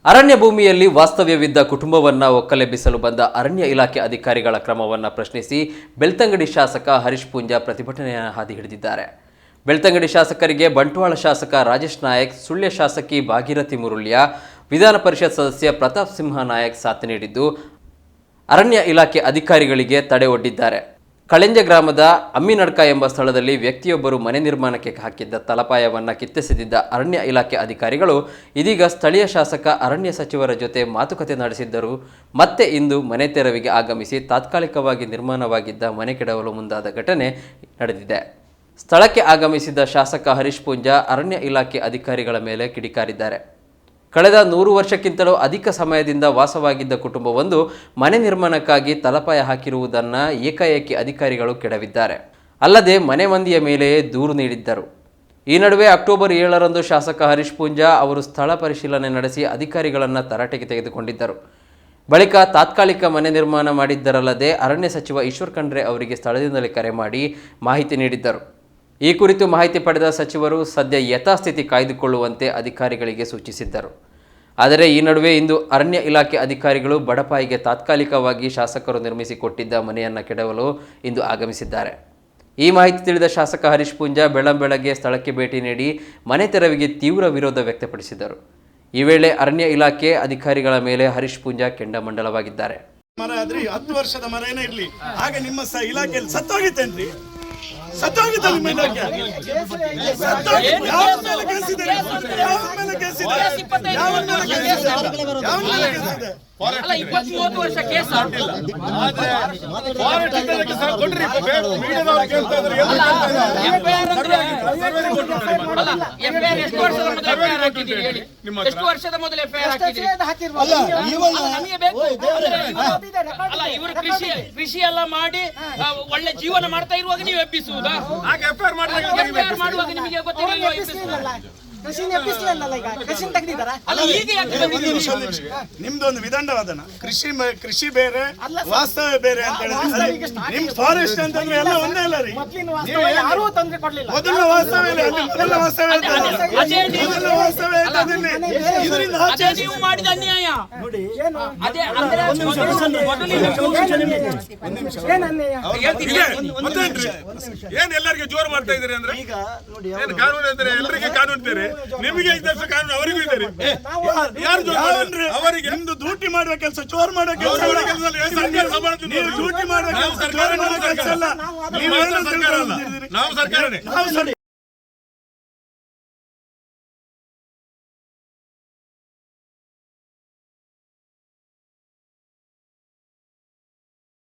ಅರಣ್ಯ ಭೂಮಿಯಲ್ಲಿ ವಾಸ್ತವ್ಯವಿದ್ದ ಕುಟುಂಬವನ್ನ ಒಕ್ಕಲೆಬ್ಬಿಸಲು ಬಂದ ಅರಣ್ಯ ಇಲಾಖೆ ಅಧಿಕಾರಿಗಳ ಕ್ರಮವನ್ನು ಪ್ರಶ್ನಿಸಿ ಬೆಳ್ತಂಗಡಿ ಶಾಸಕ ಹರೀಶ್ ಪೂಂಜಾ ಪ್ರತಿಭಟನೆಯ ಹಾದಿ ಹಿಡಿದಿದ್ದಾರೆ. ಬೆಳ್ತಂಗಡಿ ಶಾಸಕರಿಗೆ ಬಂಟ್ವಾಳ ಶಾಸಕ ರಾಜೇಶ್ ನಾಯಕ್, ಸುಳ್ಯ ಶಾಸಕಿ ಭಾಗೀರಥಿ ಮುರುಳ್ಯ, ವಿಧಾನ ಪರಿಷತ್ ಸದಸ್ಯ ಪ್ರತಾಪ್ ಸಿಂಹ ನಾಯಕ್ ಸಾಥ್ ನೀಡಿದ್ದು ಅರಣ್ಯ ಇಲಾಖೆ ಅಧಿಕಾರಿಗಳಿಗೆ ತಡೆ ಒಡ್ಡಿದ್ದಾರೆ. ಕಳೆಂಜ ಗ್ರಾಮದ ಅಮ್ಮಿನಡ್ಕ ಎಂಬ ಸ್ಥಳದಲ್ಲಿ ವ್ಯಕ್ತಿಯೊಬ್ಬರು ಮನೆ ನಿರ್ಮಾಣಕ್ಕೆ ಹಾಕಿದ್ದ ತಲಪಾಯವನ್ನು ಕಿತ್ತೆಸೆದಿದ್ದ ಅರಣ್ಯ ಇಲಾಖೆ ಅಧಿಕಾರಿಗಳು ಇದೀಗ ಸ್ಥಳೀಯ ಶಾಸಕ ಅರಣ್ಯ ಸಚಿವರ ಜೊತೆ ಮಾತುಕತೆ ನಡೆಸಿದ್ದರು. ಮತ್ತೆ ಇಂದು ಮನೆ ತೆರವಿಗೆ ಆಗಮಿಸಿ ತಾತ್ಕಾಲಿಕವಾಗಿ ನಿರ್ಮಾಣವಾಗಿದ್ದ ಮನೆ ಕೆಡವಲು ಮುಂದಾದ ಘಟನೆ ನಡೆದಿದೆ. ಸ್ಥಳಕ್ಕೆ ಆಗಮಿಸಿದ ಶಾಸಕ ಹರೀಶ್ ಪೂಂಜಾ ಅರಣ್ಯ ಇಲಾಖೆ ಅಧಿಕಾರಿಗಳ ಮೇಲೆ ಕಿಡಿಕಾರಿದ್ದಾರೆ. ಕಳೆದ 100 ವರ್ಷಕ್ಕಿಂತಲೂ ಅಧಿಕ ಸಮಯದಿಂದ ವಾಸವಾಗಿದ್ದ ಕುಟುಂಬವೊಂದು ಮನೆ ನಿರ್ಮಾಣಕ್ಕಾಗಿ ತಲಪಾಯ ಹಾಕಿರುವುದನ್ನು ಏಕಾಏಕಿ ಅಧಿಕಾರಿಗಳು ಕೆಡವಿದ್ದಾರೆ. ಅಲ್ಲದೆ ಮನೆ ಮಂದಿಯ ಮೇಲೆಯೇ ದೂರು ನೀಡಿದ್ದರು. ಈ ನಡುವೆ ಅಕ್ಟೋಬರ್ 7ರಂದು ಶಾಸಕ ಹರೀಶ್ ಪೂಂಜಾ ಅವರು ಸ್ಥಳ ಪರಿಶೀಲನೆ ನಡೆಸಿ ಅಧಿಕಾರಿಗಳನ್ನು ತರಾಟೆಗೆ ತೆಗೆದುಕೊಂಡಿದ್ದರು. ಬಳಿಕ ತಾತ್ಕಾಲಿಕ ಮನೆ ನಿರ್ಮಾಣ ಮಾಡಿದ್ದರಲ್ಲದೆ ಅರಣ್ಯ ಸಚಿವ ಈಶ್ವರ್ ಖಂಡ್ರೆ ಅವರಿಗೆ ಸ್ಥಳದಿಂದಲೇ ಕರೆ ಮಾಡಿ ಮಾಹಿತಿ ನೀಡಿದ್ದರು. ಈ ಕುರಿತು ಮಾಹಿತಿ ಪಡೆದ ಸಚಿವರು ಸದ್ಯ ಯಥಾಸ್ಥಿತಿ ಕಾಯ್ದುಕೊಳ್ಳುವಂತೆ ಅಧಿಕಾರಿಗಳಿಗೆ ಸೂಚಿಸಿದ್ದರು. ಆದರೆ ಈ ನಡುವೆ ಇಂದು ಅರಣ್ಯ ಇಲಾಖೆ ಅಧಿಕಾರಿಗಳು ಬಡಪಾಯಿಗೆ ತಾತ್ಕಾಲಿಕವಾಗಿ ಶಾಸಕರು ನಿರ್ಮಿಸಿಕೊಟ್ಟಿದ್ದ ಮನೆಯನ್ನು ಕೆಡವಲು ಇಂದು ಆಗಮಿಸಿದ್ದಾರೆ. ಈ ಮಾಹಿತಿ ತಿಳಿದ ಶಾಸಕ ಹರೀಶ್ ಪೂಂಜಾ ಬೆಳ್ಳಂಬೆಳಗ್ಗೆ ಸ್ಥಳಕ್ಕೆ ಭೇಟಿ ನೀಡಿ ಮನೆ ತೆರವಿಗೆ ತೀವ್ರ ವಿರೋಧ ವ್ಯಕ್ತಪಡಿಸಿದರು. ಈ ವೇಳೆ ಅರಣ್ಯ ಇಲಾಖೆ ಅಧಿಕಾರಿಗಳ ಮೇಲೆ ಹರೀಶ್ ಪೂಂಜಾ ಕೆಂಡಾಮಂಡಲವಾಗಿದ್ದಾರೆ. ಮರ ಆದ್ರಿ 10 ವರ್ಷದ ಮರ ಏನೇ ಇರ್ಲಿ, ಹಾಗೆ ನಿಮ್ಮ ಇಲಾಖೆಯಲ್ಲಿ ಸತ್ತೋಗಿತ್ತೇನ್ರಿ? ಸತ್ತೋಗಿದ್ದ ನಿಮ್ಮ ಇಲಾಖೆ ಯಾವ ಮೇಲೆ ಕೇಸಿದೆ? ಯಾವ ಮೇಲೆ ಕೇಸಿದೆ? ಯಾವ ಮೇಲೆ ಕೇಸಿದೆ? ಯಾವ ಮೇಲೆ ಕೇಸಿದೆ? ಅಲ್ಲ 20-30 ವರ್ಷ ಕೇಸ್ ಆಗಿಲ್ಲ. ಆದ್ರೆ ಫಾರೆಸ್ಟ್ ಇಲಾಖೆ ಸಹ ಕೊಡ್ರಿ, ಮೀಡಿಯಾದವರು ಕೇಳ್ತಾ ಇದ್ದಾರೆ. ಅಲ್ಲ ಎಫ್ಐಆರ್ ಎಷ್ಟು ವರ್ಷದ ಮೊದಲು ಎಫ್ಐಆರ್ ಹಾಕಿದ್ದೀರಿ ಹೇಳಿ? ಎಷ್ಟು ವರ್ಷದ ಮೊದಲು ಎಫ್ಐಆರ್ ಹಾಕಿದ್ದೀರಿ? ನಮಗೆ ಬೇಕು. ಅಲ್ಲ ಇವರು ಕೃಷಿ ಎಲ್ಲ ಮಾಡಿ ಒಳ್ಳೆ ಜೀವನ ಮಾಡ್ತಾ ಇರುವಾಗ ನೀವು ಎಬ್ಬಿಸುವುದಾ? ಎಫ್ಐಆರ್ ಮಾಡುವಾಗ ನಿಮಗೆ ಗೊತ್ತಿರಲಿಲ್ಲ ಎಬ್ಬಿಸುವುದಲ್ಲ? ನಿಮ್ದೊಂದು ವಿದಂಡವಾದನ. ಕೃಷಿ ಬೇರೆ, ವಾಸ್ತವ ಬೇರೆ ಅಂತ ಹೇಳಿದ್ರೆ ನಿಮ್ ಫಾರೆಸ್ಟ್ ಅಂತಂದ್ರೆ ಎಲ್ಲ ಒಂದೇ ಅಲ್ಲ ರೀ. ಮೊದಲ ವಾಸ್ತವ ಇದರಿಂದ ನೀವು ಮಾಡಿದ ಅನ್ಯಾಯ. ಏನ್ ಎಲ್ಲರಿಗೆ ಜೋರು ಮಾಡ್ತಾ ಇದ್ದೀರಿ ಅಂದ್ರೆ ಕಾನೂನು ಅಂದ್ರೆ ಎಲ್ಲರಿಗೆ ಕಾನೂನು ಬೇರೆ, ನಿಮಗೆ ಕಾನೂನು ಅವರಿಗೂ ಇದ್ದಾರೆ. ಅವರಿಗೆ ನಿಮ್ದು ಡ್ಯೂಟಿ ಮಾಡುವ ಕೆಲಸ, ಚೋರ್ ಮಾಡೋ ಕೆಲಸ, ಡ್ಯೂಟಿ ಮಾಡುವ ಕೆಲಸ, ನಾವು ಸರ್ಕಾರನೇ.